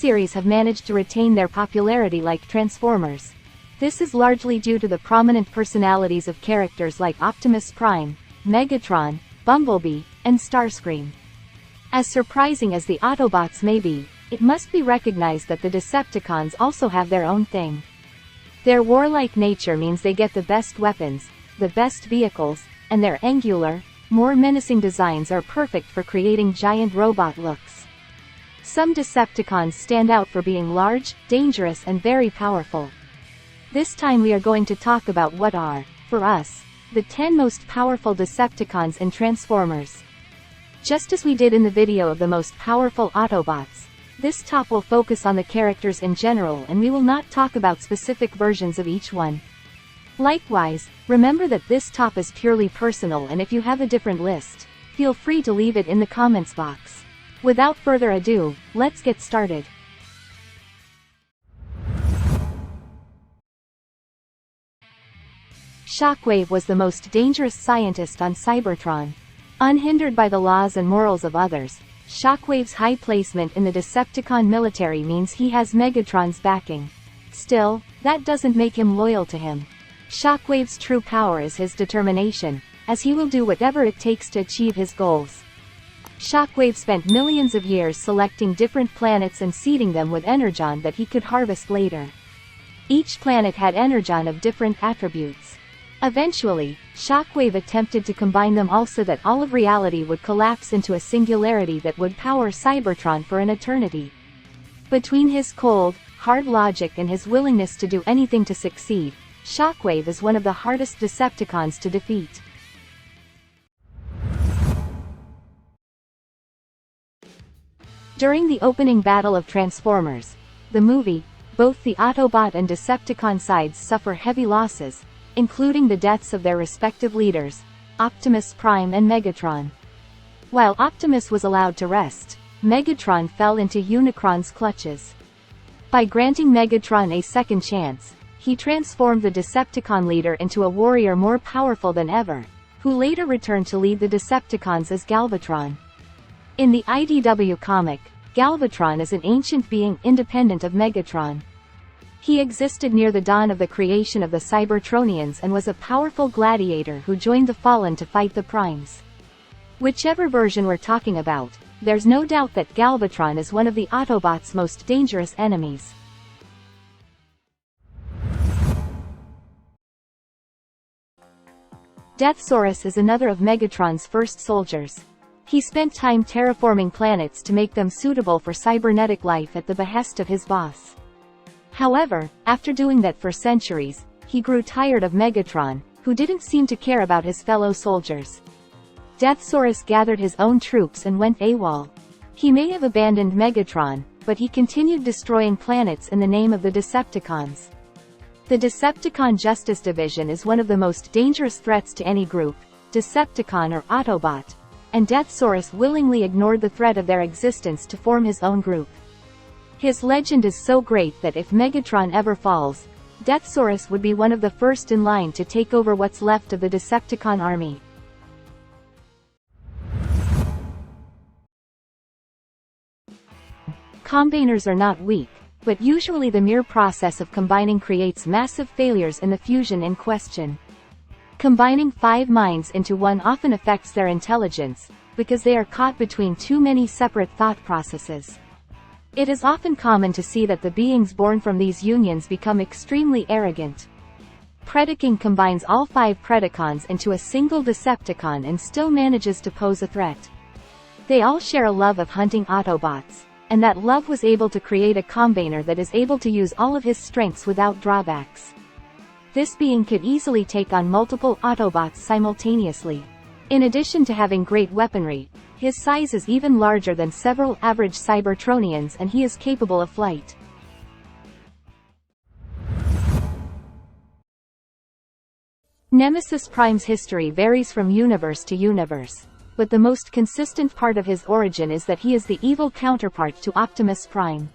series have managed to retain their popularity like Transformers. This is largely due to the prominent personalities of characters like Optimus Prime, Megatron, Bumblebee, and Starscream. As surprising as the Autobots may be, it must be recognized that the Decepticons also have their own thing. Their warlike nature means they get the best weapons, the best vehicles, and their angular, more menacing designs are perfect for creating giant robot looks. Some Decepticons stand out for being large, dangerous and very powerful. This time we are going to talk about what are, for us, the 10 most powerful Decepticons in Transformers. Just as we did in the video of the most powerful Autobots, this top will focus on the characters in general and we will not talk about specific versions of each one. Likewise, remember that this top is purely personal and if you have a different list, feel free to leave it in the comments box. Without further ado, let's get started. Shockwave was the most dangerous scientist on Cybertron. Unhindered by the laws and morals of others, Shockwave's high placement in the Decepticon military means he has Megatron's backing. Still, that doesn't make him loyal to him. Shockwave's true power is his determination, as he will do whatever it takes to achieve his goals. Shockwave spent millions of years selecting different planets and seeding them with energon that he could harvest later. Each planet had energon of different attributes. Eventually, Shockwave attempted to combine them all so that all of reality would collapse into a singularity that would power Cybertron for an eternity. Between his cold, hard logic and his willingness to do anything to succeed, Shockwave is one of the hardest Decepticons to defeat. During the opening battle of Transformers, the movie, both the Autobot and Decepticon sides suffer heavy losses, including the deaths of their respective leaders, Optimus Prime and Megatron. While Optimus was allowed to rest, Megatron fell into Unicron's clutches. By granting Megatron a second chance, he transformed the Decepticon leader into a warrior more powerful than ever, who later returned to lead the Decepticons as Galvatron. In the IDW comic, Galvatron is an ancient being independent of Megatron. He existed near the dawn of the creation of the Cybertronians and was a powerful gladiator who joined the Fallen to fight the Primes. Whichever version we're talking about, there's no doubt that Galvatron is one of the Autobots' most dangerous enemies. Deathsor is another of Megatron's first soldiers. He spent time terraforming planets to make them suitable for cybernetic life at the behest of his boss. However, after doing that for centuries, he grew tired of Megatron, who didn't seem to care about his fellow soldiers. Deathsor gathered his own troops and went AWOL. He may have abandoned Megatron, but he continued destroying planets in the name of the Decepticons. The Decepticon Justice Division is one of the most dangerous threats to any group, Decepticon or Autobot, and Deathsor willingly ignored the threat of their existence to form his own group. His legend is so great that if Megatron ever falls, Deathsor would be one of the first in line to take over what's left of the Decepticon army. Combiners are not weak, but usually the mere process of combining creates massive failures in the fusion in question. Combining 5 minds into one often affects their intelligence, because they are caught between too many separate thought processes. It is often common to see that the beings born from these unions become extremely arrogant. Predication combines all 5 Predicons into a single Decepticon and still manages to pose a threat. They all share a love of hunting Autobots, and that love was able to create a combiner that is able to use all of his strengths without drawbacks. This being could easily take on multiple Autobots simultaneously. In addition to having great weaponry, his size is even larger than several average Cybertronians and he is capable of flight. Nemesis Prime's history varies from universe to universe, but the most consistent part of his origin is that he is the evil counterpart to Optimus Prime.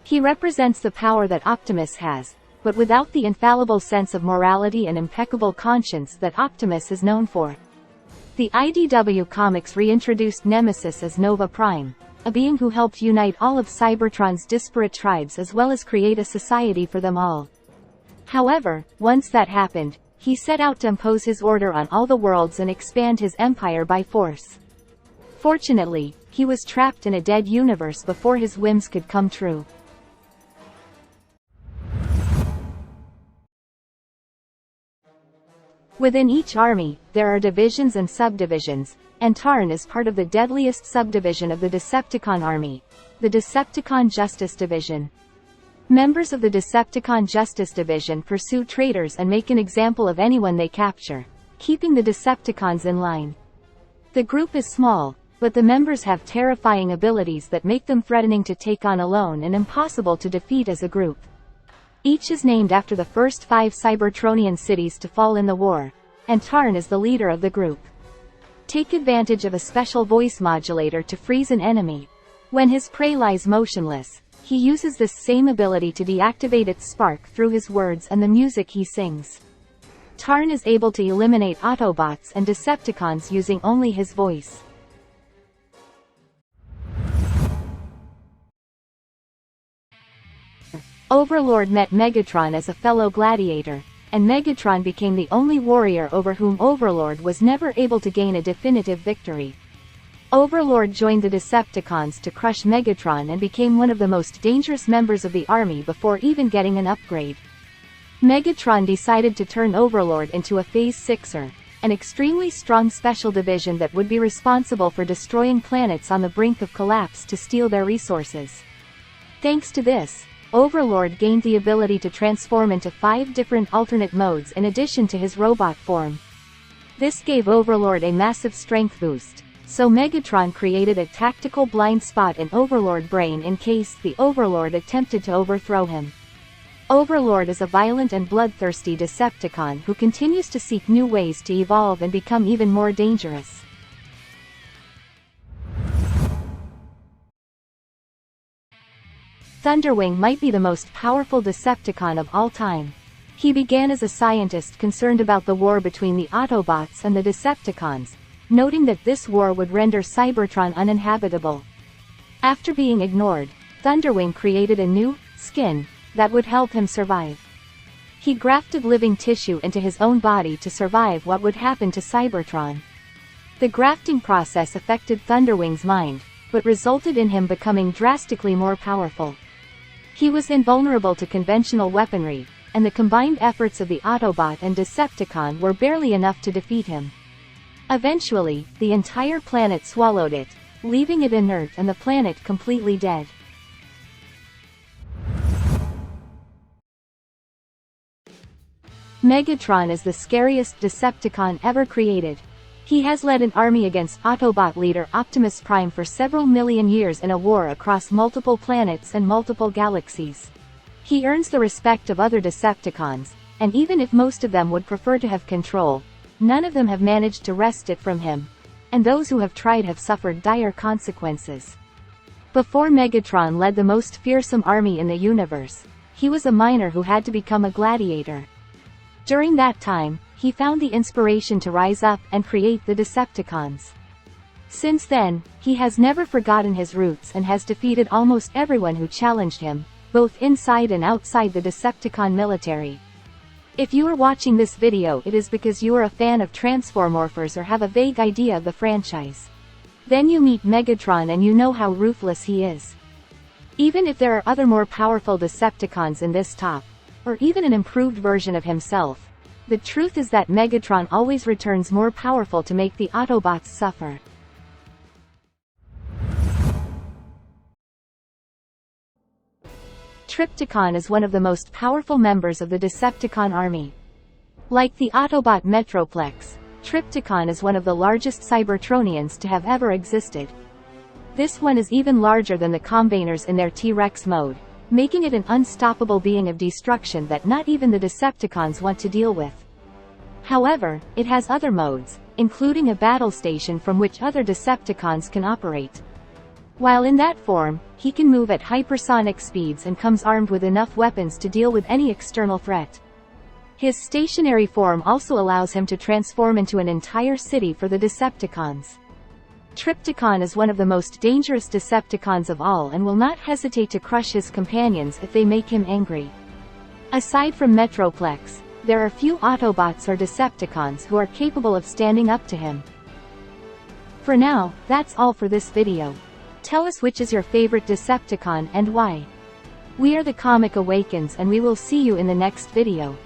He represents the power that Optimus has, but without the infallible sense of morality and impeccable conscience that Optimus is known for. The IDW comics reintroduced Nemesis as Nova Prime, a being who helped unite all of Cybertron's disparate tribes as well as create a society for them all. However, once that happened, he set out to impose his order on all the worlds and expand his empire by force. Fortunately, he was trapped in a dead universe before his whims could come true. Within each army, there are divisions and subdivisions, and Tarn is part of the deadliest subdivision of the Decepticon army, the Decepticon Justice Division. Members of the Decepticon Justice Division pursue traitors and make an example of anyone they capture, keeping the Decepticons in line. The group is small, but the members have terrifying abilities that make them threatening to take on alone and impossible to defeat as a group. Each is named after the first 5 Cybertronian cities to fall in the war, and Tarn is the leader of the group. Take advantage of a special voice modulator to freeze an enemy. When his prey lies motionless, he uses this same ability to deactivate its spark through his words and the music he sings. Tarn is able to eliminate Autobots and Decepticons using only his voice. Overlord met Megatron as a fellow gladiator, and Megatron became the only warrior over whom Overlord was never able to gain a definitive victory. Overlord joined the Decepticons to crush Megatron and became one of the most dangerous members of the army before even getting an upgrade. Megatron decided to turn Overlord into a Phase 6er, an extremely strong special division that would be responsible for destroying planets on the brink of collapse to steal their resources. Thanks to this, Overlord gained the ability to transform into 5 different alternate modes in addition to his robot form. This gave Overlord a massive strength boost, so Megatron created a tactical blind spot in Overlord brain in case the Overlord attempted to overthrow him. Overlord is a violent and bloodthirsty Decepticon who continues to seek new ways to evolve and become even more dangerous. Thunderwing might be the most powerful Decepticon of all time. He began as a scientist concerned about the war between the Autobots and the Decepticons, noting that this war would render Cybertron uninhabitable. After being ignored, Thunderwing created a new skin that would help him survive. He grafted living tissue into his own body to survive what would happen to Cybertron. The grafting process affected Thunderwing's mind, but resulted in him becoming drastically more powerful. He was invulnerable to conventional weaponry, and the combined efforts of the Autobot and Decepticon were barely enough to defeat him. Eventually, the entire planet swallowed it, leaving it inert and the planet completely dead. Megatron is the scariest Decepticon ever created. He has led an army against Autobot leader Optimus Prime for several million years in a war across multiple planets and multiple galaxies. He earns the respect of other Decepticons, and even if most of them would prefer to have control, none of them have managed to wrest it from him, and those who have tried have suffered dire consequences. Before Megatron led the most fearsome army in the universe, he was a miner who had to become a gladiator. During that time, he found the inspiration to rise up and create the Decepticons. Since then, he has never forgotten his roots and has defeated almost everyone who challenged him, both inside and outside the Decepticon military. If you are watching this video, it is because you are a fan of Transformorphers or have a vague idea of the franchise. Then you meet Megatron and you know how ruthless he is. Even if there are other more powerful Decepticons in this top, or even an improved version of himself, the truth is that Megatron always returns more powerful to make the Autobots suffer. Trypticon is one of the most powerful members of the Decepticon army. Like the Autobot Metroplex, Trypticon is one of the largest Cybertronians to have ever existed. This one is even larger than the Combiners in their T-Rex mode, making it an unstoppable being of destruction that not even the Decepticons want to deal with. However, it has other modes, including a battle station from which other Decepticons can operate. While in that form, he can move at hypersonic speeds and comes armed with enough weapons to deal with any external threat. His stationary form also allows him to transform into an entire city for the Decepticons. Trypticon is one of the most dangerous Decepticons of all and will not hesitate to crush his companions if they make him angry. Aside from Metroplex, there are few Autobots or Decepticons who are capable of standing up to him. For now, that's all for this video. Tell us which is your favorite Decepticon and why. We are the Comic Awakens and we will see you in the next video.